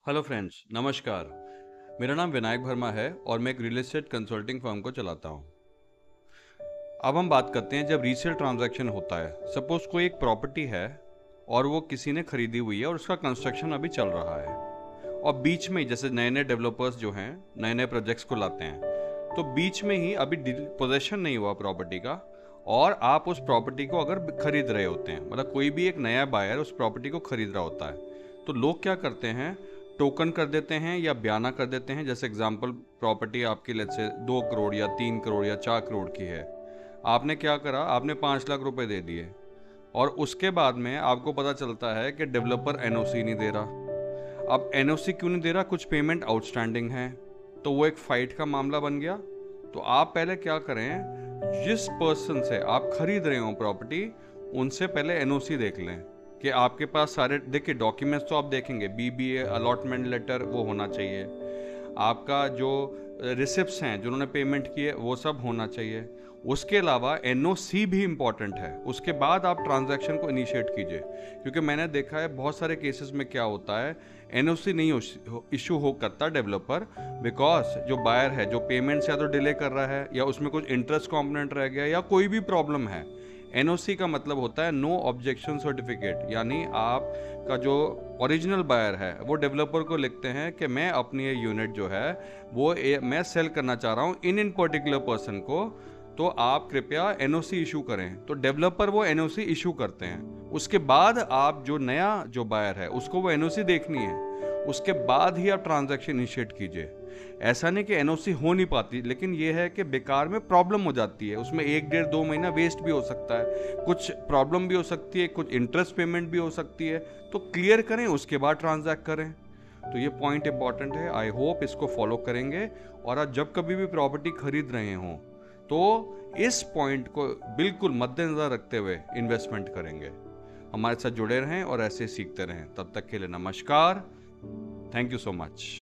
Hello friends, नमस्कार। मेरा नाम विनायक वर्मा है और मैं एक रियल एस्टेट कंसल्टिंग फर्म को चलाता हूँ। अब हम बात करते हैं जब रीसेल ट्रांजैक्शन होता है। सपोज कोई एक प्रॉपर्टी है और वो किसी ने खरीदी हुई है और उसका कंस्ट्रक्शन अभी चल रहा है, और बीच में ही जैसे नए नए डेवलपर्स जो हैं नए नए प्रोजेक्ट्स को लाते हैं, तो बीच में ही अभी पोजेशन नहीं हुआ प्रॉपर्टी का और आप उस प्रॉपर्टी को अगर खरीद रहे होते हैं, मतलब कोई भी एक नया बायर उस प्रॉपर्टी को खरीद रहा होता है, तो लोग क्या करते हैं, टोकन कर देते हैं या बयाना कर देते हैं। जैसे एग्जांपल, प्रॉपर्टी आपकी लेट्स से 2 करोड़ या 3 करोड़ या 4 करोड़ की है। आपने क्या करा, आपने 5 लाख रुपए दे दिए और उसके बाद में आपको पता चलता है कि डेवलपर एनओसी नहीं दे रहा। अब एनओसी क्यों नहीं दे रहा, कुछ पेमेंट आउटस्टैंडिंग है, तो वो एक फाइट का मामला बन गया। तो आप पहले क्या करें, जिस पर्सन से आप खरीद रहे हो प्रॉपर्टी, उनसे पहले एनओसी देख लें कि आपके पास सारे, देखिए डॉक्यूमेंट्स तो आप देखेंगे, बीबीए, अलॉटमेंट लेटर वो होना चाहिए, आपका जो रिसिप्ट्स हैं जिन्होंने पेमेंट की है वो सब होना चाहिए। उसके अलावा एनओसी भी इम्पॉर्टेंट है, उसके बाद आप ट्रांजैक्शन को इनिशिएट कीजिए। क्योंकि मैंने देखा है बहुत सारे केसेस में क्या होता है, एनओसी नहीं इशू हो करता डेवलपर, बिकॉज जो बायर है जो पेमेंट्स या तो डिले कर रहा है या उसमें कुछ इंटरेस्ट कॉम्पोनेंट रह गया या कोई भी प्रॉब्लम है। एनओसी का मतलब होता है नो ऑब्जेक्शन सर्टिफिकेट, यानी आपका जो ओरिजिनल बायर है वो डेवलपर को लिखते हैं कि मैं अपनी ये यूनिट जो है वो मैं सेल करना चाह रहा हूँ इन पर्टिकुलर पर्सन को, तो आप कृपया एनओसी इशू करें। तो डेवलपर वो एनओसी इशू करते हैं, उसके बाद आप जो नया जो बायर है उसको वो एनओसी देखनी है, उसके बाद ही आप ट्रांजैक्शन इनिशिएट कीजिए। ऐसा नहीं कि एनओसी हो नहीं पाती, लेकिन ये है कि बेकार में प्रॉब्लम हो जाती है, उसमें 1-1.5-2 महीना वेस्ट भी हो सकता है, कुछ प्रॉब्लम भी हो सकती है, कुछ इंटरेस्ट पेमेंट भी हो सकती है। तो क्लियर करें, उसके बाद ट्रांजैक्ट करें। तो ये पॉइंट इंपॉर्टेंट है, आई होप इसको फॉलो करेंगे और आज जब कभी भी प्रॉपर्टी खरीद रहे हों तो इस पॉइंट को बिल्कुल मद्देनजर रखते हुए इन्वेस्टमेंट करेंगे। हमारे साथ जुड़े रहें और ऐसे सीखते रहें। तब तक के लिए नमस्कार, थैंक यू सो मच।